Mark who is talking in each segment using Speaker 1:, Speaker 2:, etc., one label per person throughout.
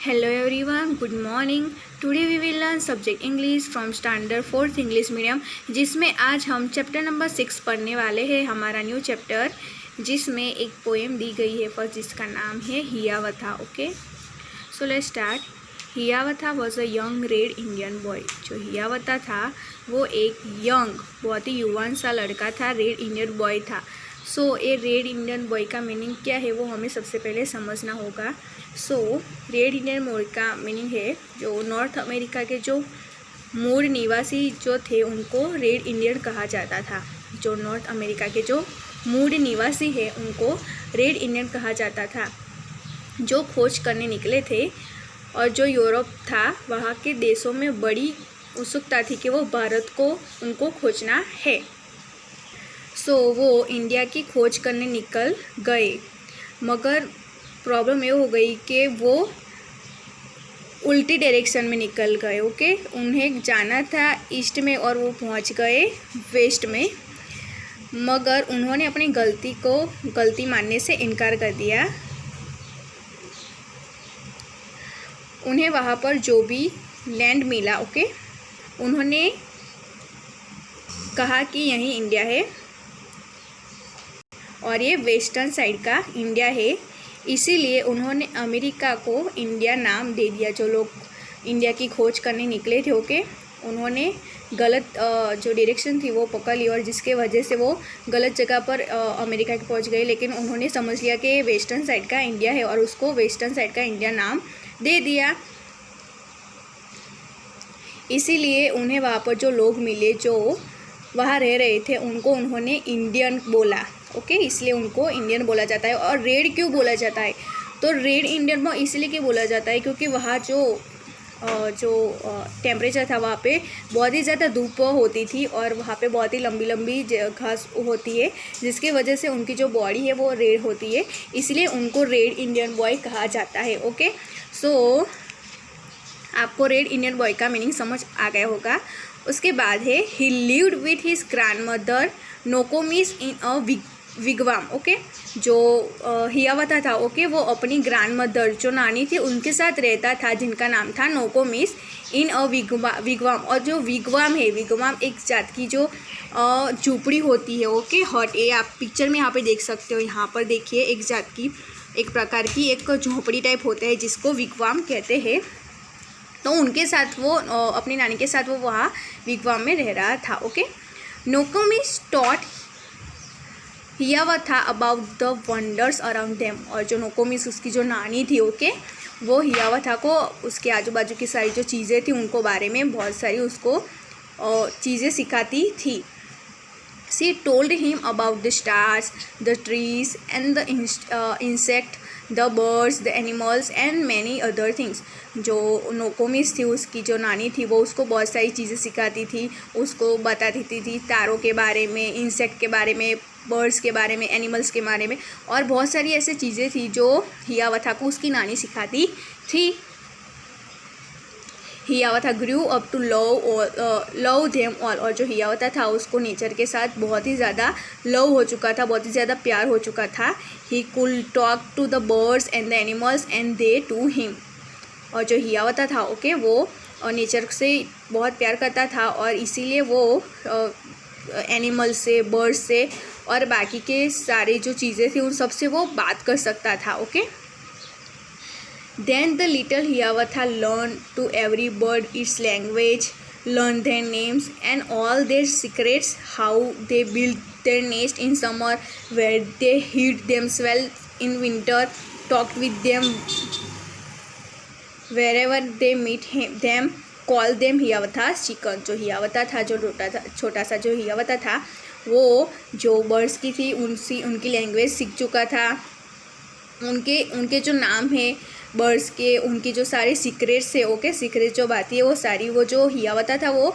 Speaker 1: Hello everyone, good morning. Today we will learn subject English from standard 4th English medium, जिसमें आज हम chapter number 6 पढ़ने वाले हैं, हमारा न्यू चैप्टर, जिसमें एक पोएम दी गई है फर्स्ट, जिसका नाम है Hiawatha. Okay, so let's start. Hiawatha was a young red Indian boy. जो हियावथा था वो एक यंग, बहुत ही युवान सा लड़का था, रेड इंडियन बॉय था. सो ये रेड इंडियन बॉय का मीनिंग क्या है वो हमें सबसे पहले समझना होगा. सो रेड इंडियन बॉय का मीनिंग है जो नॉर्थ अमेरिका के जो मूल निवासी जो थे उनको रेड इंडियन कहा जाता था. जो नॉर्थ अमेरिका के जो मूल निवासी है उनको रेड इंडियन कहा जाता था, जो खोज करने निकले थे. और जो यूरोप था वहाँ के देशों में बड़ी उत्सुकता थी कि वो भारत को उनको खोजना है. सो वो इंडिया की खोज करने निकल गए, मगर प्रॉब्लम ये हो गई कि वो उल्टी डायरेक्शन में निकल गए. ओके, उन्हें जाना था ईस्ट में और वो पहुंच गए वेस्ट में, मगर उन्होंने अपनी गलती मानने से इनकार कर दिया. उन्हें वहाँ पर जो भी लैंड मिला, ओके, उन्होंने कहा कि यही इंडिया है और ये वेस्टर्न साइड का इंडिया है. इसीलिए उन्होंने अमेरिका को इंडिया नाम दे दिया. जो लोग इंडिया की खोज करने निकले थे, ओके, उन्होंने गलत जो डायरेक्शन थी वो पकड़ ली और जिसके वजह से वो गलत जगह पर अमेरिका के पहुंच गए. लेकिन उन्होंने समझ लिया कि वेस्टर्न साइड का इंडिया है और उसको वेस्टर्न साइड का इंडिया नाम दे दिया. इसीलिए उन्हें वहाँ पर जो लोग मिले जो वहाँ रह रहे थे उनको उन्होंने इंडियन बोला. ओके, इसलिए उनको इंडियन बोला जाता है. और रेड क्यों बोला जाता है? तो रेड इंडियन वो इसलिए क्यों बोला जाता है क्योंकि वहाँ जो टेम्परेचर था वहाँ पे बहुत ही ज़्यादा धूप होती थी और वहाँ पे बहुत ही लंबी लंबी घास होती है, जिसकी वजह से उनकी जो बॉडी है वो रेड होती है. इसलिए उनको रेड इंडियन बॉय कहा जाता है. ओके, सो आपको रेड इंडियन बॉय का मीनिंग समझ आ गया होगा. उसके बाद है he lived with his grandmother Nokomis in a wigwam. Okay, जो हियावथा था, ओके, वो अपनी ग्रैंड मदर जो नानी थी उनके साथ रहता था, जिनका नाम था नोकोमिस, इन अ विगवाम. और जो विगवाम है, विगवाम एक जात की जो झोपड़ी होती है. ओके, हट, ये आप पिक्चर में यहाँ पे देख सकते हो. यहाँ पर देखिए एक जात की, एक प्रकार की एक झोपड़ी टाइप होता है जिसको विगवाम कहते हैं. तो उनके साथ वो अपनी नानी के साथ वो वहाँ विगवाम में रह रहा था. Okay, Nokomis taught Hiawatha about the wonders around them. और जो नोकोमिस उसकी जो नानी थी, ओके, वो हियावथा को उसके आजू बाजू की सारी जो चीज़ें थी उनको बारे में बहुत सारी उसको चीज़ें सिखाती थी. She told him about the stars, the trees and the insect, the birds, the animals and many other things. जो नोकोमिस थी उसकी जो नानी थी वो उसको बहुत सारी चीज़ें सिखाती थी, उसको बताती थी तारों के बारे में, इंसेक्ट के बारे में, बर्ड्स के बारे में, एनिमल्स के बारे में, और बहुत सारी ऐसी चीज़ें थी जो हियावथा को उसकी नानी सिखाती थी. Hiawatha grew up to love them all. और जो हियावथा था उसको नेचर के साथ बहुत ही ज़्यादा लव हो चुका था, बहुत ही ज़्यादा प्यार हो चुका था. He could talk to the birds and the animals and they to him. और जो हियावथा था, ओके, वो नेचर से बहुत प्यार करता था और इसीलिए वो एनिमल से, बर्ड्स से और बाकी के सारे जो चीज़ें थी उन सब से वो बात कर सकता था. Okay, then the little Hiawatha learned to every bird its language, learned their names and all their secrets, how they built their nest in summer, where they hid themselves in winter, talked with them wherever they meet them, call them Hiawatha's chicken. जो Hiawatha था, जो छोटा सा जो Hiawatha था, वो जो birds की थी उनकी लैंग्वेज सीख चुका था. उनके जो नाम है बर्ड्स के, उनकी जो सारी सीक्रेट्स है, ओके, सीक्रेट जो बातें है वो सारी वो जो हियावथा था वो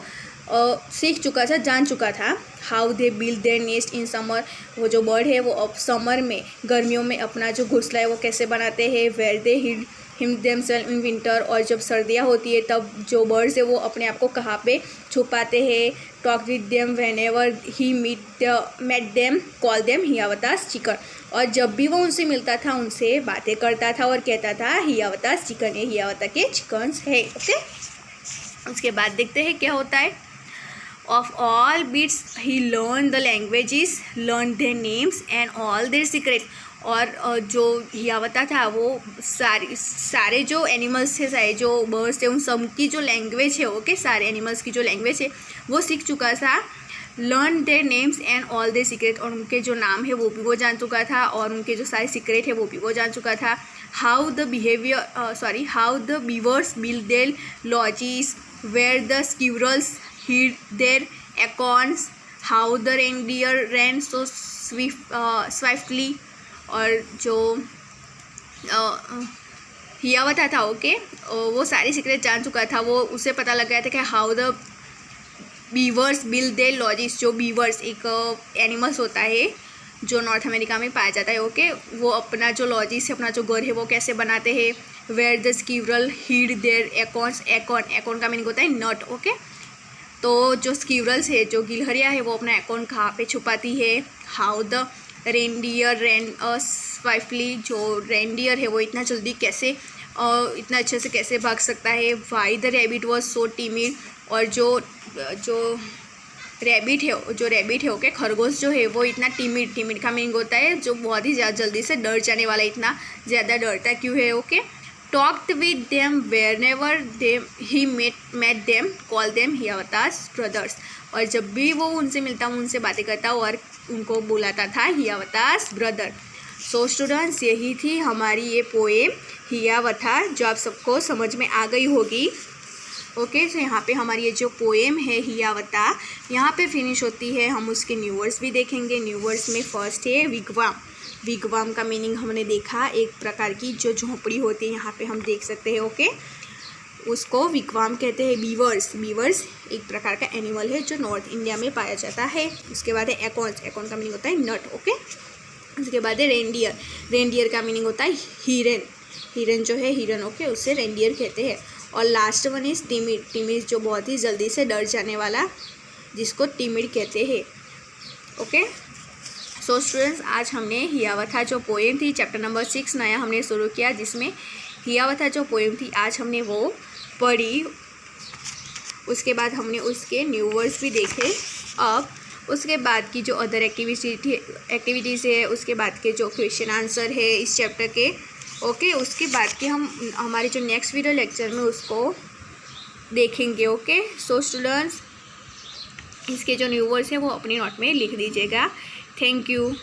Speaker 1: सीख चुका था, जान चुका था. How they build their nest in summer. वो जो बर्ड है वो अब समर में, गर्मियों में अपना जो घोंसला है वो कैसे बनाते हैं. Where they hid him themselves in winter, और जब सर्दियाँ होती है तब जो बर्ड्स है वो अपने आप को कहाँ पे छुपाते हैं। Talk with them whenever he met them, call them Hiawatha's chicken, और जब भी वो उनसे मिलता था उनसे बातें करता था और कहता था हियावतास चिकन, ये हियावता के चिकन्स है। ओके, उसके बाद देखते हैं क्या होता है। Of all bits he learned the languages, learned their names and all their secrets, और जो हियावता था वो सारे जो एनिमल्स थे, सारे जो बर्ड्स थे, उन सब की जो लैंग्वेज है, ओके, सारे एनिमल्स की जो लैंग्वेज है वो सीख चुका था। Learn their names and all their secret, और उनके जो नाम है वो भी वो जान चुका था, और उनके जो सारे सीक्रेट है वो भी वो जान चुका था। How the beavers build their lodges, where the squirrels hid their acorns, how the reindeer ran so swiftly, और जो हियावता था, ओके, वो सारी सीक्रेट जान चुका था। वो उसे पता लग गया था कि how the beavers build their lodges, जो बीवर्स एक एनिमल्स होता है जो नॉर्थ अमेरिका में पाया जाता है, ओके, वो अपना जो लॉजिस है, अपना जो घर है वो कैसे बनाते हैं। Where the squirrel hid their acorns, acorn का मीनिंग होता है नट, ओके, तो जो स्क्विरल्स है, जो गिलहरियाँ है, वो अपना एकॉर्न कहाँ पे छुपाती है। How the reindeer ran swiftly, जो रेनडियर है वो इतना जल्दी कैसे इतना अच्छे से कैसे भाग सकता है। Why the rabbit was so timid, और जो रैबिट है ओके, खरगोश जो है वो इतना टिमिड का मीनिंग होता है जो बहुत ही ज़्यादा जल्दी से डर जाने वाला, इतना ज़्यादा डरता क्यों है। Okay, talked with them wherever he met them, call them Hiawatha's brothers, और जब भी वो उनसे मिलता उनसे बातें करता और उनको बुलाता था हियावतास ब्रदर। सो स्टूडेंट्स, यही थी हमारी ये पोएम हियावता, जो आप सबको समझ में आ गई होगी। ओके, सो यहाँ पे हमारी ये जो पोएम है हियावता यहाँ पे फिनिश होती है। हम उसके न्यू वर्ड्स भी देखेंगे। न्यू वर्ड्स में फर्स्ट है विगवाम। विगवाम का मीनिंग हमने देखा, एक प्रकार की जो झोंपड़ी होती है, यहाँ पे हम देख सकते हैं। ओके, उसको विगवाम कहते हैं। बीवर्स एक प्रकार का एनिमल है जो नॉर्थ इंडिया में पाया जाता है। उसके बाद है एकॉर्न्स, एकॉर्न का मीनिंग होता है नट। ओके, उसके बाद है रेनडियर का मीनिंग होता है हिरन जो है हिरन, ओके, उससे रेनडियर कहते हैं। और लास्ट वन इज टिमिड जो बहुत ही जल्दी से डर जाने वाला, जिसको टिमिड कहते हैं। ओके, सो स्टूडेंट्स, आज हमने हियावता जो पोएम थी चैप्टर नंबर 6 नया हमने शुरू किया, जिसमें हियावता जो पोएम थी आज हमने वो पढ़ी। उसके बाद हमने उसके न्यू वर्ड्स भी देखे। अब उसके बाद की जो अदर एक्टिविटीज़ है, उसके बाद के जो क्वेश्चन आंसर है इस चैप्टर के, ओके, उसके बाद के हम हमारे जो नेक्स्ट वीडियो लेक्चर में उसको देखेंगे। ओके, सो स्टूडेंट्स, इसके जो न्यू वर्ड्स है वो अपनी नोट में लिख दीजिएगा। Thank you.